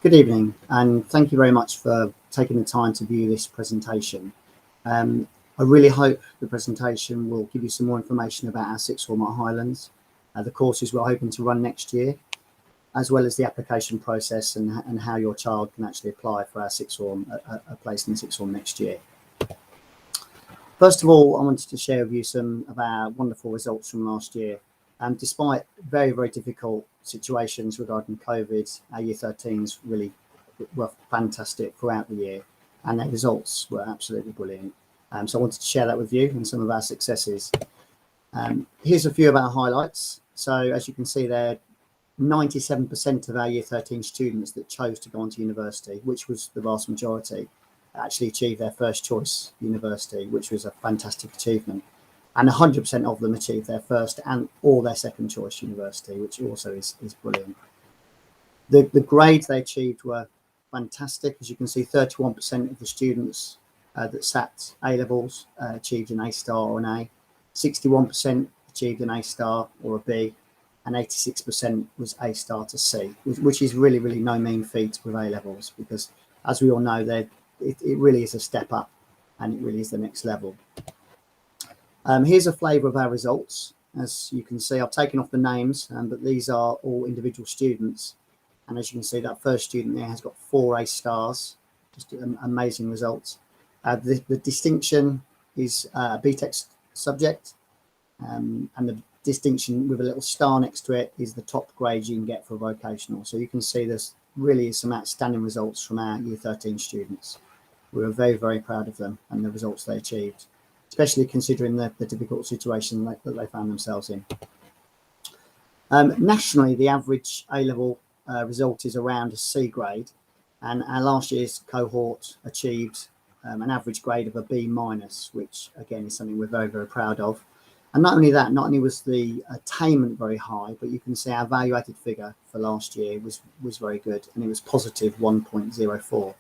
Good evening, and thank you very much for taking the time to view this presentation. I really hope the presentation will give you some more information about our sixth form at Highlands, the courses we're hoping to run next year, as well as the application process and how your child can actually apply for our sixth form, a place in the sixth form next year. First of all, I wanted to share with you some of our wonderful results from last year. Despite very, very difficult situations regarding COVID, our Year 13s really were fantastic throughout the year, and their results were absolutely brilliant. So I wanted to share that with you and some of our successes. Here's a few of our highlights. So as you can see there, 97% of our Year 13 students that chose to go on to university, which was the vast majority, actually achieved their first choice university, which was a fantastic achievement. And 100% of them achieved their first and or their second choice university, which also is brilliant. The grades they achieved were fantastic. As you can see, 31% of the students that sat A-levels achieved an A star or an A, 61% achieved an A star or a B, and 86% was A star to C, which is really, really no mean feat with A-levels, because as we all know, it really is a step up, and it really is the next level. Here's a flavour of our results. As you can see, I've taken off the names, but these are all individual students. And as you can see, that first student there has got 4 A stars, just amazing results. The distinction is a BTEC subject, and the distinction with a little star next to it is the top grade you can get for vocational. So you can see there's really some outstanding results from our Year 13 students. We were very, very proud of them and the results they achieved, especially considering the difficult situation that they found themselves in. Nationally, the average A-level result is around a C grade, and our last year's cohort achieved an average grade of a B-, which again is something we're very, very proud of. And not only that, not only was the attainment very high, but you can see our value added figure for last year was very good, and it was positive 1.04.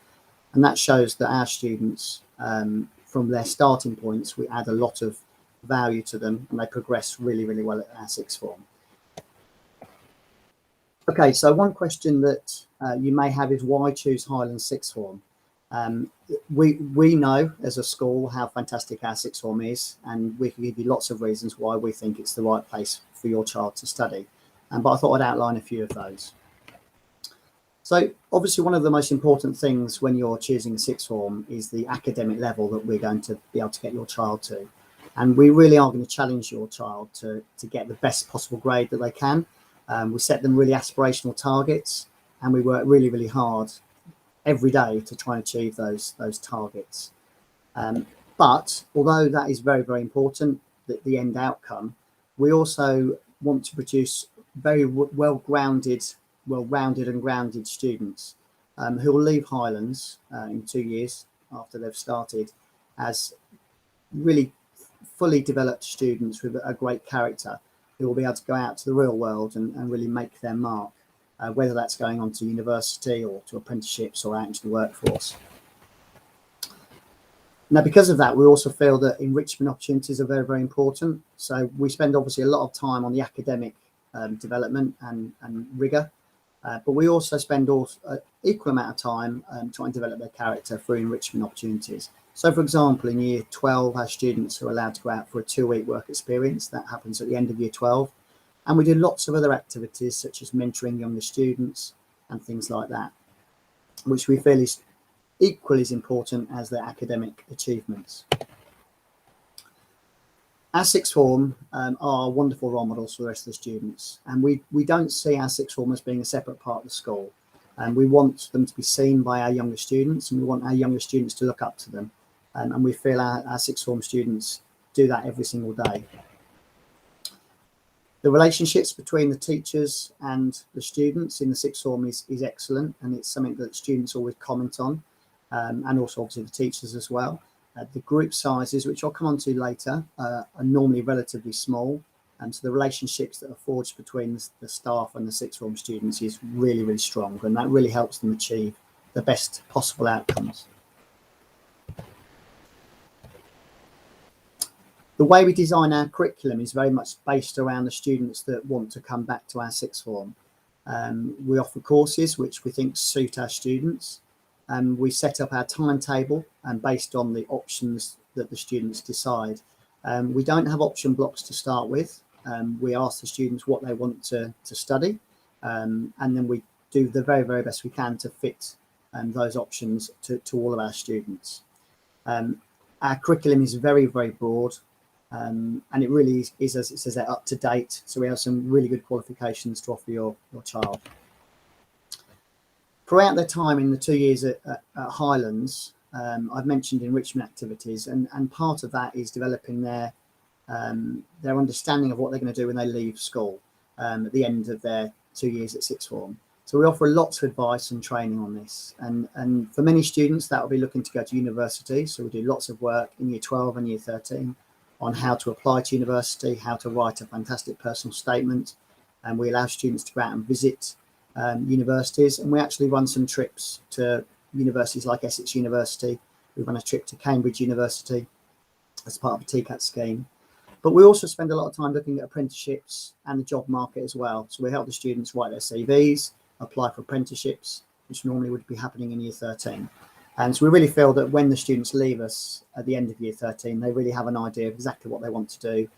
And that shows that our students, from their starting points, we add a lot of value to them, and they progress really, really well at our sixth form. Okay, so one question that you may have is why choose Highlands Sixth Form? We know as a school how fantastic our sixth form is, and we can give you lots of reasons why we think it's the right place for your child to study. But I thought I'd outline a few of those. So obviously one of the most important things when you're choosing a sixth form is the academic level that we're going to be able to get your child to. And we really are going to challenge your child to get the best possible grade that they can. We set them really aspirational targets, and we work really, really hard every day to try and achieve those targets. But although that is very, very important, the end outcome, we also want to produce very well-rounded and grounded students who will leave Highlands in 2 years after they've started as really fully developed students with a great character who will be able to go out to the real world and really make their mark, whether that's going on to university or to apprenticeships or out into the workforce. Now, because of that, we also feel that enrichment opportunities are very, very important. So we spend obviously a lot of time on the academic development and rigour, but we also spend an equal amount of time trying to develop their character through enrichment opportunities. So, for example, in Year 12, our students are allowed to go out for a 2-week work experience. That happens at the end of Year 12. And we do lots of other activities, such as mentoring younger students and things like that, which we feel is equally as important as their academic achievements. Our sixth form are wonderful role models for the rest of the students, and we don't see our sixth form as being a separate part of the school. And we want them to be seen by our younger students, and we want our younger students to look up to them. And we feel our sixth form students do that every single day. The relationships between the teachers and the students in the sixth form is excellent, and it's something that students always comment on, and also obviously the teachers as well. The group sizes, which I'll come on to later, are normally relatively small, and so the relationships that are forged between the staff and the sixth form students is really, really strong, and that really helps them achieve the best possible outcomes. The way we design our curriculum is very much based around the students that want to come back to our sixth form. We offer courses which we think suit our students. We set up our timetable based on the options that the students decide. We don't have option blocks to start with. We ask the students what they want to study, and then we do the very, very best we can to fit those options to all of our students. Our curriculum is very, very broad, and it really is, as it says there, up to date. So we have some really good qualifications to offer your child. Throughout their time in the 2 years at Highlands, I've mentioned enrichment activities, and part of that is developing their understanding of what they're going to do when they leave school at the end of their 2 years at sixth form. So we offer lots of advice and training on this, and for many students that will be looking to go to university. So we do lots of work in year 12 and year 13 on how to apply to university, how to write a fantastic personal statement, and we allow students to go out and visit universities, and we actually run some trips to universities like Essex University. We run a trip to Cambridge University as part of a TCAT scheme. But we also spend a lot of time looking at apprenticeships and the job market as well. So we help the students write their CVs, apply for apprenticeships, which normally would be happening in year 13. And so we really feel that when the students leave us at the end of year 13, they really have an idea of exactly what they want to do.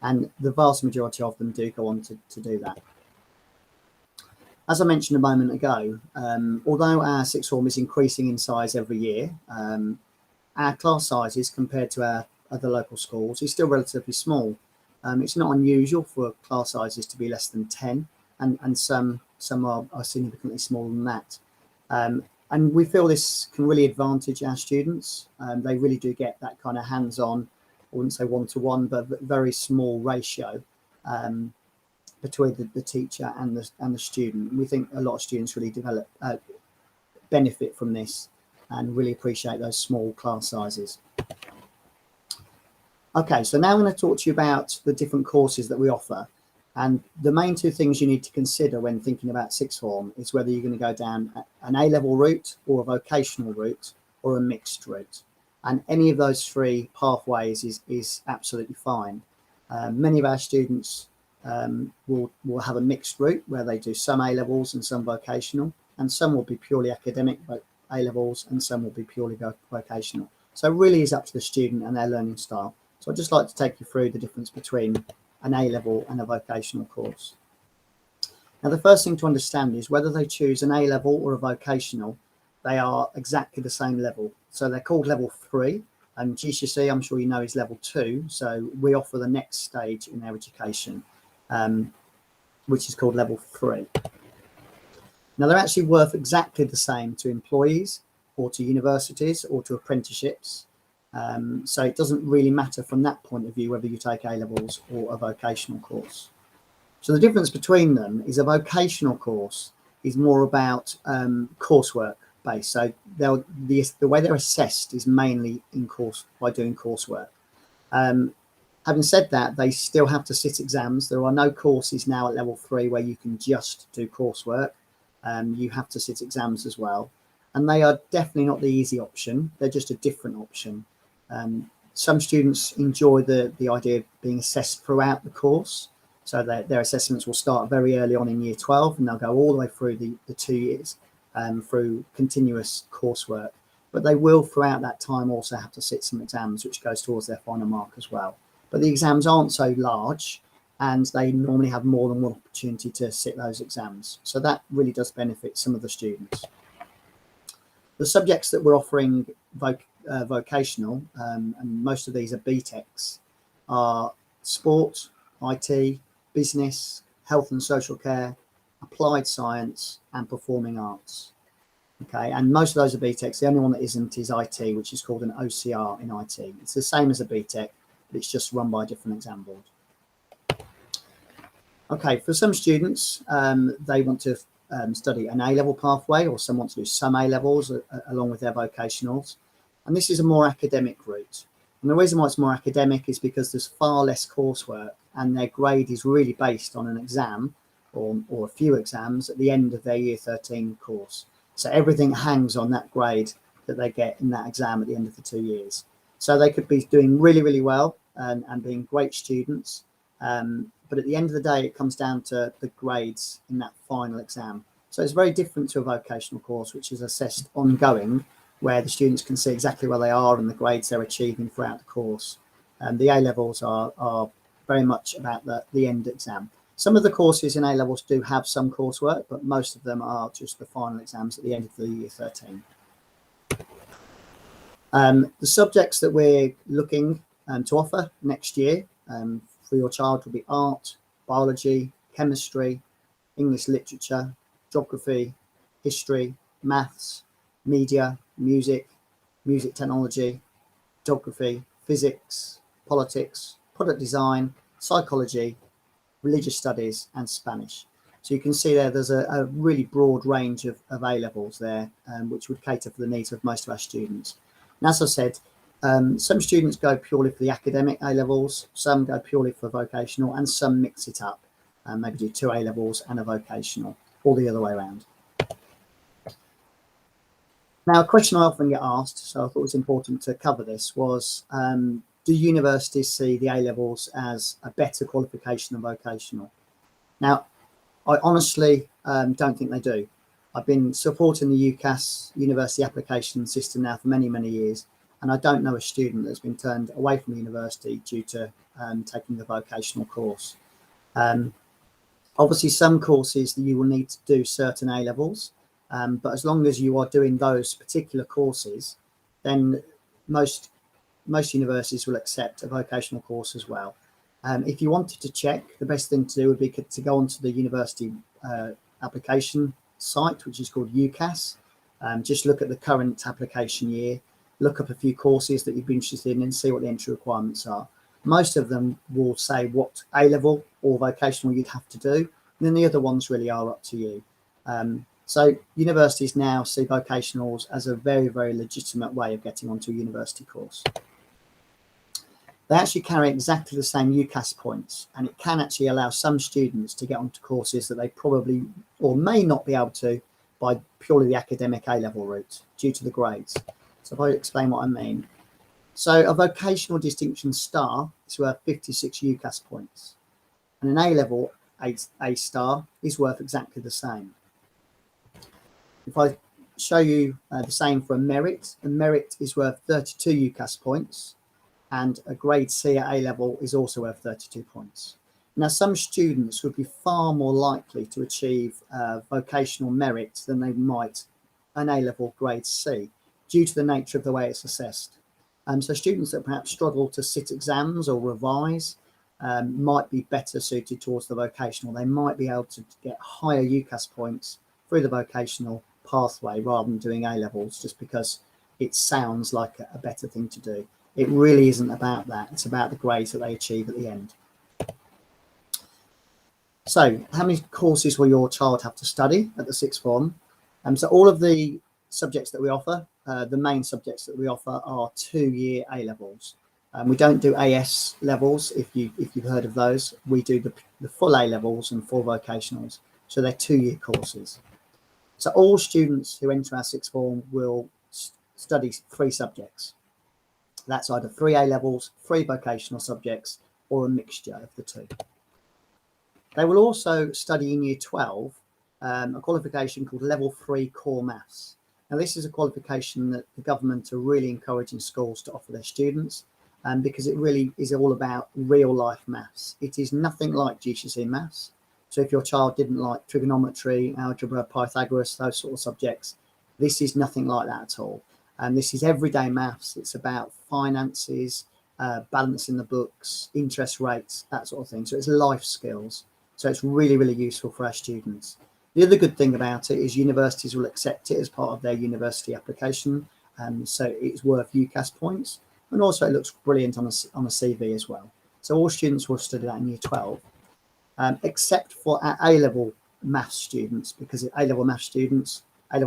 And the vast majority of them do go on to do that. As I mentioned a moment ago, although our sixth form is increasing in size every year, our class sizes compared to our other local schools is still relatively small. It's not unusual for class sizes to be less than 10, and some are significantly smaller than that. And we feel this can really advantage our students. They really do get that kind of hands-on, I wouldn't say one-to-one, but very small ratio between the teacher and the student. We think a lot of students really benefit from this and really appreciate those small class sizes. Okay, so now I'm going to talk to you about the different courses that we offer. And the main two things you need to consider when thinking about sixth form is whether you're going to go down an A-level route or a vocational route or a mixed route. And any of those three pathways is absolutely fine. Many of our students will have a mixed route where they do some A-levels and some vocational, and some will be purely academic A-levels and some will be purely vocational. So it really is up to the student and their learning style. So I'd just like to take you through the difference between an A-level and a vocational course. Now, the first thing to understand is whether they choose an A-level or a vocational, they are exactly the same level. So they're called level 3, and GCSE, I'm sure you know, is level 2. So we offer the next stage in their education, which is called level 3. Now, they're actually worth exactly the same to employees or to universities or to apprenticeships. So it doesn't really matter from that point of view whether you take A-levels or a vocational course. So the difference between them is a vocational course is more about coursework based. So the way they're assessed is mainly by doing coursework. Having said that, they still have to sit exams. There are no courses now at level 3 where you can just do coursework. You have to sit exams as well. And they are definitely not the easy option. They're just a different option. Some students enjoy the idea of being assessed throughout the course. So their assessments will start very early on in year 12 and they'll go all the way through the 2 years through continuous coursework. But they will throughout that time also have to sit some exams, which goes towards their final mark as well. But the exams aren't so large and they normally have more than one opportunity to sit those exams. So that really does benefit some of the students. The subjects that we're offering vocational, and most of these are BTECs, are sport, IT, business, health and social care, applied science, and performing arts. Okay, and most of those are BTECs. The only one that isn't is IT, which is called an OCR in IT. It's the same as a BTEC, but it's just run by a different exam board. Okay, for some students, they want to study an A-level pathway, or some want to do some A-levels along with their vocationals. And this is a more academic route. And the reason why it's more academic is because there's far less coursework and their grade is really based on an exam or a few exams at the end of their year 13 course. So everything hangs on that grade that they get in that exam at the end of the 2 years. So they could be doing really, really well and being great students, but at the end of the day, it comes down to the grades in that final exam. So it's very different to a vocational course, which is assessed ongoing, where the students can see exactly where they are and the grades they're achieving throughout the course. The A-levels are very much about the end exam. Some of the courses in A-levels do have some coursework, but most of them are just the final exams at the end of the year 13. The subjects that we're looking to offer next year for your child will be art, biology, chemistry, English literature, geography, history, maths, media, music technology, geography, physics, politics, product design, psychology, religious studies, and Spanish. So you can see there's a really broad range of A-levels there, which would cater for the needs of most of our students. And as I said, some students go purely for the academic A-levels, some go purely for vocational, and some mix it up and maybe do 2 A-levels and a vocational, or the other way around. Now, a question I often get asked, so I thought it was important to cover this, was do universities see the A-levels as a better qualification than vocational? Now, I honestly don't think they do. I've been supporting the UCAS university application system now for many, many years, and I don't know a student that's been turned away from the university due to taking the vocational course. Obviously, some courses that you will need to do certain A-levels, but as long as you are doing those particular courses, then most universities will accept a vocational course as well. If you wanted to check, the best thing to do would be to go onto the university application site, which is called UCAS. Just look at the current application year, look up a few courses that you'd be interested in and see what the entry requirements are. Most of them will say what A-level or vocational you'd have to do, and then the other ones really are up to you. So universities now see vocationals as a very, very legitimate way of getting onto a university course. They actually carry exactly the same UCAS points, and it can actually allow some students to get onto courses that they probably or may not be able to by purely the academic A-level route due to the grades. So if I explain what I mean. So a vocational distinction star is worth 56 UCAS points, and an A-level A star is worth exactly the same. If I show you the same for a merit is worth 32 UCAS points, and a grade C at A-level is also worth 32 points. Now, some students would be far more likely to achieve vocational merit than they might an A-level grade C due to the nature of the way it's assessed. So students that perhaps struggle to sit exams or revise might be better suited towards the vocational. They might be able to get higher UCAS points through the vocational pathway rather than doing A-levels, just because it sounds like a better thing to do. It really isn't about that. It's about the grades that they achieve at the end. So how many courses will your child have to study at the sixth form? So all of the subjects that we offer, the main subjects that we offer are 2-year A-levels. We don't do AS levels, if you've heard of those. We do the full A-levels and full vocationals. So they're 2-year courses. So all students who enter our sixth form will study 3 subjects. That's either 3 A-levels, 3 vocational subjects, or a mixture of the 2. They will also study in year 12 a qualification called Level 3 Core Maths. Now, this is a qualification that the government are really encouraging schools to offer their students, because it really is all about real life maths. It is nothing like GCSE maths. So if your child didn't like trigonometry, algebra, Pythagoras, those sort of subjects, this is nothing like that at all. And this is everyday maths. It's about finances, balancing the books, interest rates, that sort of thing. So it's life skills. So it's really, really useful for our students. The other good thing about it is universities will accept it as part of their university application. So it's worth UCAS points. And also it looks brilliant on a CV as well. So all students will study that in year 12, except for our A-level maths students, because A-level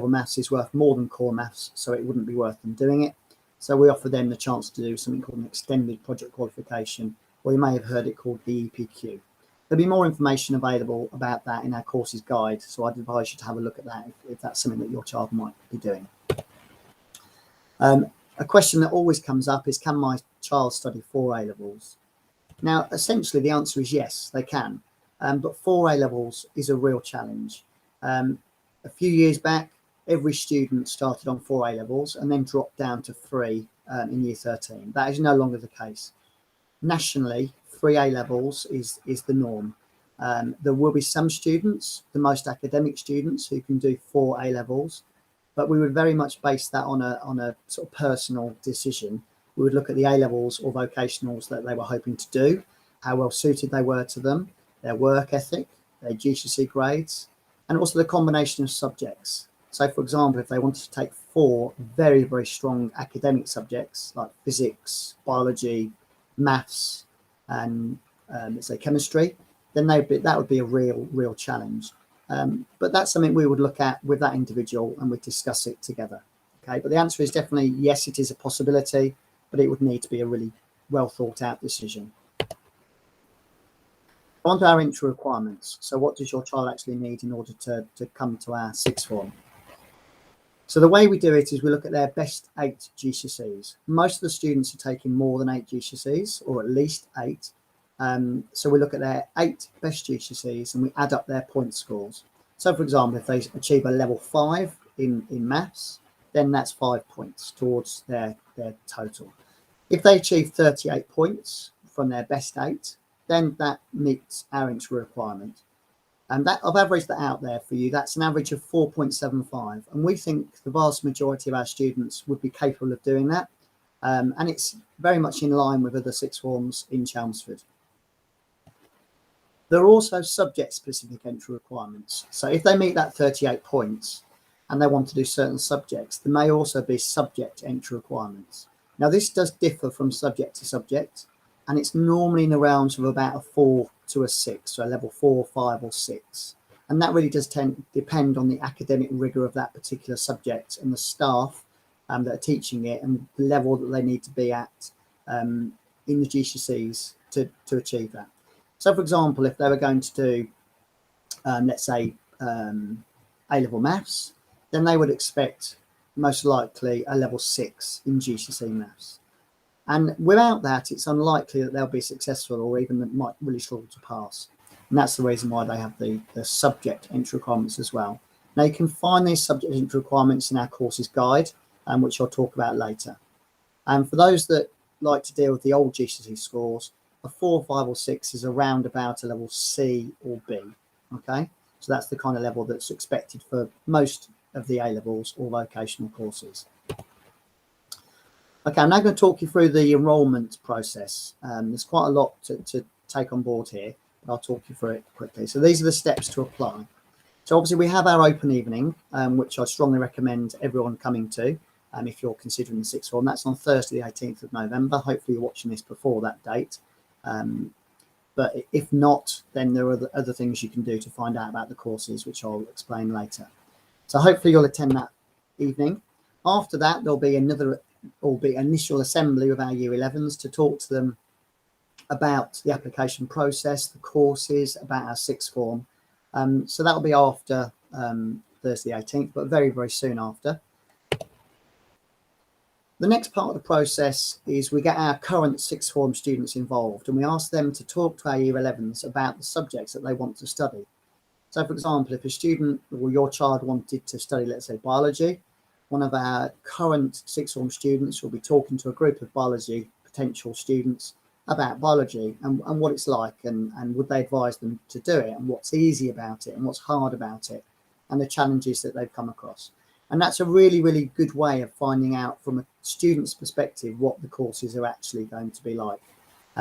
maths is worth more than core maths, so it wouldn't be worth them doing it. So we offer them the chance to do something called an extended project qualification, or you may have heard it called the EPQ. There'll be more information available about that in our courses guide, so I'd advise you to have a look at that if that's something that your child might be doing. A question that always comes up is, can my child study 4 A-levels? Now, essentially, the answer is yes, they can. But 4 A-levels is a real challenge. A few years back, every student started on 4 A-levels and then dropped down to 3 in year 13. That is no longer the case. Nationally, 3 A-levels is the norm. There will be some students, the most academic students, who can do 4 A-levels, but we would very much base that on a sort of personal decision. We would look at the A-levels or vocationals that they were hoping to do, how well suited they were to them, their work ethic, their GCSE grades, and also the combination of subjects. So, for example, if they wanted to take 4 very, very strong academic subjects like physics, biology, maths, and let's say chemistry, then that would be a real challenge. But that's something we would look at with that individual and we'd discuss it together. Okay, but the answer is definitely yes, it is a possibility, but it would need to be a really well thought out decision. On to our entry requirements. So what does your child actually need in order to come to our sixth form? So the way we do it is we look at their best 8 GCSEs. Most of the students are taking more than 8 GCSEs, or at least 8. So we look at their 8 best GCSEs and we add up their point scores. So for example, if they achieve a level 5 in maths, then that's 5 points towards their total. If they achieve 38 points from their best 8, then that meets our entry requirement. And that I've averaged that out there for you. That's an average of 4.75. And we think the vast majority of our students would be capable of doing that. And it's very much in line with other sixth forms in Chelmsford. There are also subject-specific entry requirements. So if they meet that 38 points and they want to do certain subjects, there may also be subject entry requirements. Now, this does differ from subject to subject, and it's normally in the realms of about a 4 to a 6, so a level 4, 5 or 6. And that really does depend on the academic rigour of that particular subject and the staff that are teaching it and the level that they need to be at in the GCSEs to achieve that. So, for example, if they were going to do, let's say, A-level maths, then they would expect most likely a level 6 in GCSE maths. And without that, it's unlikely that they'll be successful or even that might really struggle to pass. And that's the reason why they have the subject entry requirements as well. Now, you can find these subject entry requirements in our courses guide, which I'll talk about later. And for those that like to deal with the old GCSE scores, a 4, 5 or 6 is around about a level C or B. Okay, so that's the kind of level that's expected for most of the A-levels or vocational courses. Okay, I'm now going to talk you through the enrolment process. There's quite a lot to take on board here, but I'll talk you through it quickly. So these are the steps to apply. So obviously we have our open evening, which I strongly recommend everyone coming to if you're considering the sixth form. That's on Thursday, the 18th of November. Hopefully you're watching this before that date. But if not, then there are other things you can do to find out about the courses, which I'll explain later. So hopefully you'll attend that evening. After that, there'll be another initial assembly with our year 11s to talk to them about the application process, the courses, about our sixth form. So that'll be after Thursday 18th, but very, very soon after. The next part of the process is we get our current sixth form students involved and we ask them to talk to our year 11s about the subjects that they want to study. So, for example, if a student or your child wanted to study, let's say, biology, one of our current sixth form students will be talking to a group of biology potential students about biology and what it's like and would they advise them to do it and what's easy about it and what's hard about it and the challenges that they've come across. And that's a really, really good way of finding out from a student's perspective what the courses are actually going to be like,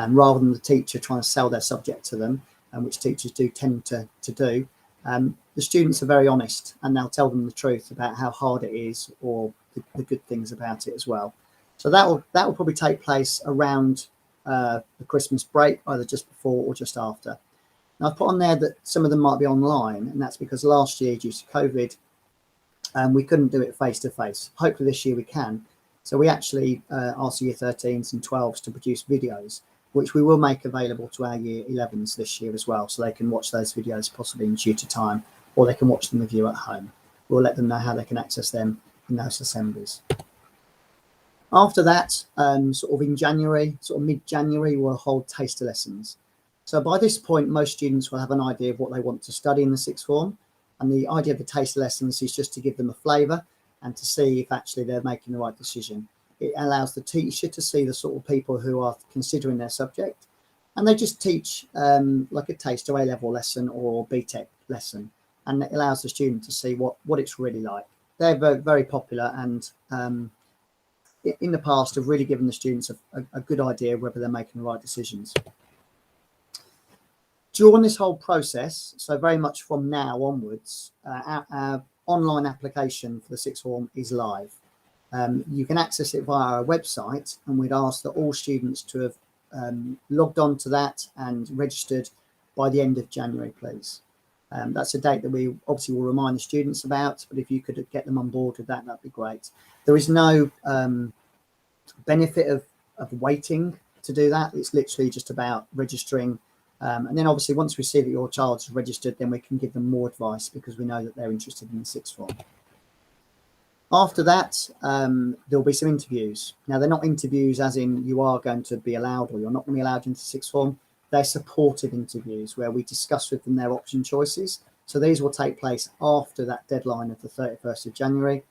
rather than the teacher trying to sell their subject to them, which teachers do tend to do. The students are very honest and they'll tell them the truth about how hard it is or the good things about it as well. So that will probably take place around the Christmas break, either just before or just after. Now, I've put on there that some of them might be online, and that's because last year, due to COVID, we couldn't do it face to face. Hopefully this year we can. So we actually asked year 13s and 12s to produce videos, which we will make available to our year 11s this year as well. So they can watch those videos possibly in tutor time, or they can watch them with you at home. We'll let them know how they can access them in those assemblies. After that, sort of in January, sort of mid-January, we'll hold taster lessons. So by this point, most students will have an idea of what they want to study in the sixth form. And the idea of the taster lessons is just to give them a flavour and to see if actually they're making the right decision. It allows the teacher to see the sort of people who are considering their subject. And they just teach like a taster A-level lesson or BTEC lesson. And it allows the student to see what it's really like. They're very, very popular, and in the past have really given the students a good idea whether they're making the right decisions. During this whole process, so very much from now onwards, our online application for the sixth form is live. You can access it via our website, and we'd ask that all students to have logged on to that and registered by the end of January, please. That's a date that we obviously will remind the students about, but if you could get them on board with that, that'd be great. There is no benefit of waiting to do that. It's literally just about registering. And then obviously once we see that your child's registered, then we can give them more advice because we know that they're interested in the sixth form. After that, there'll be some interviews. Now, they're not interviews as in you are going to be allowed or you're not going to be allowed into sixth form. They're supportive interviews where we discuss with them their option choices. So these will take place after that deadline of the 31st of January.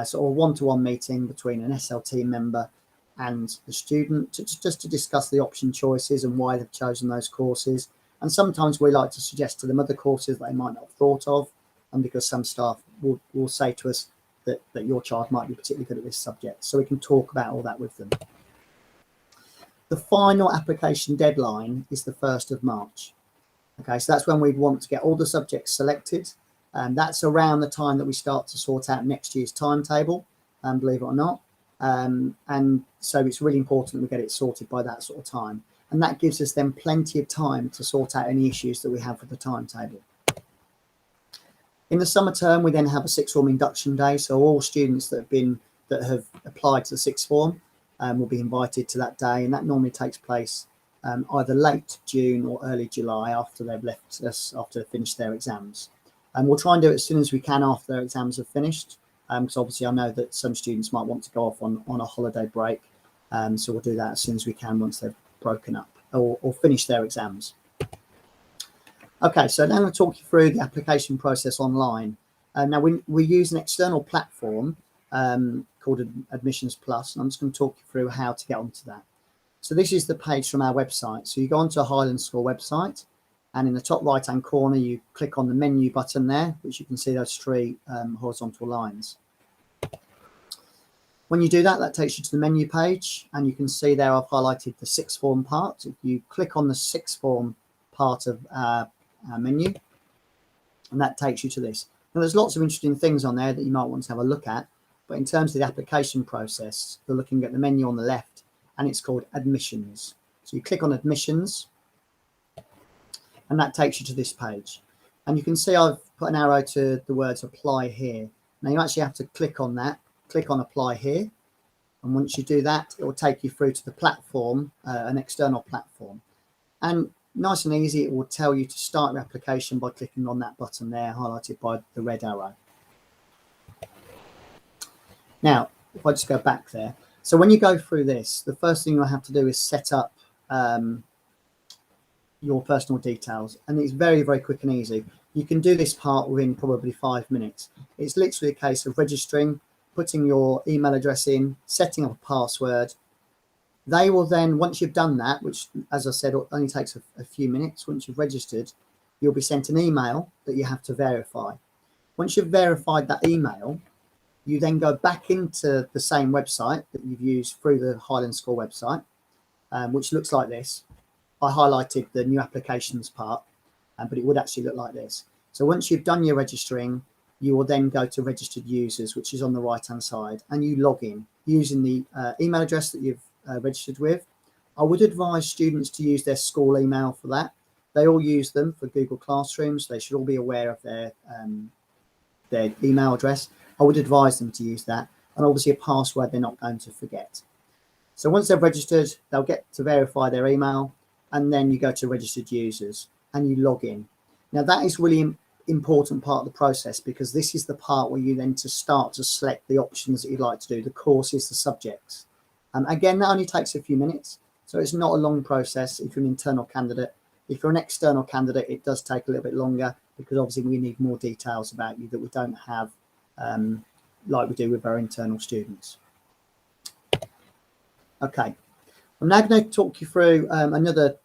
So a one-to-one meeting between an SLT member and the student just to discuss the option choices and why they've chosen those courses. And sometimes we like to suggest to them other courses they might not have thought of, and because some staff will say to us that your child might be particularly good at this subject. So we can talk about all that with them. The final application deadline is the 1st of March. Okay, so that's when we'd want to get all the subjects selected. And that's around the time that we start to sort out next year's timetable, believe it or not. And so it's really important we get it sorted by that sort of time. And that gives us then plenty of time to sort out any issues that we have with the timetable. In the summer term, we then have a sixth form induction day. So all students that have applied to the sixth form will be invited to that day. And that normally takes place either late June or early July after they've left us, after they've finished their exams. And we'll try and do it as soon as we can after their exams have finished. Because obviously I know that some students might want to go off on a holiday break. So we'll do that as soon as we can once they've broken up or finished their exams. Okay, so now I'm going to talk you through the application process online. Now we use an external platform called Admissions Plus, and I'm just going to talk you through how to get onto that. So this is the page from our website. So you go onto a Highlands School website, and in the top right-hand corner, you click on the menu button there, which you can see those three horizontal lines. When you do that, that takes you to the menu page, and you can see there I've highlighted the sixth form part. If you click on the sixth form part of our menu, and that takes you to this. Now, there's lots of interesting things on there that you might want to have a look at, but in terms of the application process, you're looking at the menu on the left, and it's called Admissions. So you click on Admissions, and that takes you to this page. And you can see I've put an arrow to the words apply here. Now you actually have to click on that, click on apply here. And once you do that, it will take you through to the platform, an external platform. And nice and easy, it will tell you to start your application by clicking on that button there, highlighted by the red arrow. Now, if I just go back there. So when you go through this, the first thing you'll have to do is set up your personal details, and it's very, very quick and easy. You can do this part within probably 5 minutes. It's literally a case of registering, putting your email address in, setting up a password. They will then, once you've done that, which as I said only takes a few minutes, once you've registered, you'll be sent an email that you have to verify. Once you've verified that email, you then go back into the same website that you've used through the Highlands School website, which looks like this. I highlighted the new applications part, but it would actually look like this. So once you've done your registering, you will then go to registered users, which is on the right hand side, and you log in using the email address that you've registered with. I would advise students to use their school email for that. They all use them for Google Classroom, so they should all be aware of their email address. I would advise them to use that, and obviously a password they're not going to forget. So once they've registered, they'll get to verify their email, and then you go to registered users and you log in. Now that is really important part of the process, because this is the part where you then start to select the options that you'd like to do, the courses, the subjects. Again, that only takes a few minutes, so it's not a long process if you're an internal candidate. If you're an external candidate, it does take a little bit longer because obviously we need more details about you that we don't have like we do with our internal students. Okay, I'm now going to talk you through another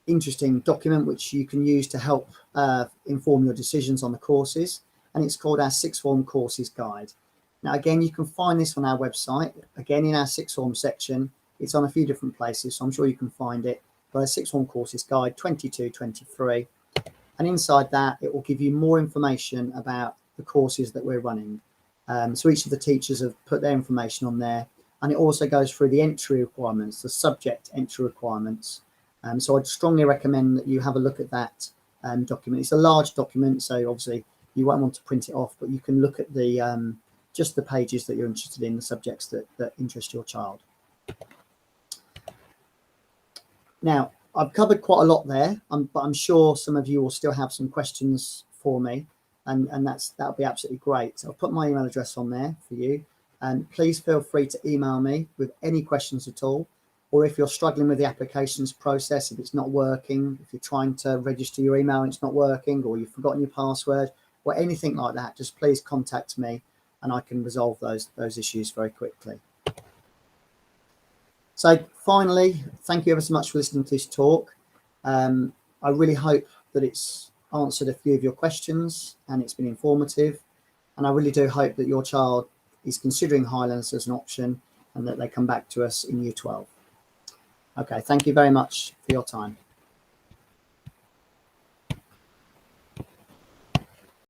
interesting document which you can use to help inform your decisions on the courses, and it's called our Sixth Form Courses Guide. Now, again, you can find this on our website. Again, in our Sixth Form section, it's on a few different places, so I'm sure you can find it. But a Sixth Form Courses Guide 22-23, and inside that, it will give you more information about the courses that we're running. So each of the teachers have put their information on there, and it also goes through the entry requirements, the subject entry requirements. So I'd strongly recommend that you have a look at that document. It's a large document, so obviously you won't want to print it off, but you can look at the just the pages that you're interested in, the subjects that interest your child. Now, I've covered quite a lot there, but I'm sure some of you will still have some questions for me, and that'll be absolutely great. So I've put my email address on there for you, and please feel free to email me with any questions at all, or if you're struggling with the applications process, if it's not working, if you're trying to register your email and it's not working, or you've forgotten your password, or anything like that, just please contact me and I can resolve those issues very quickly. So finally, thank you ever so much for listening to this talk. I really hope that it's answered a few of your questions and it's been informative. And I really do hope that your child is considering Highlands as an option and that they come back to us in Year 12. Okay, thank you very much for your time.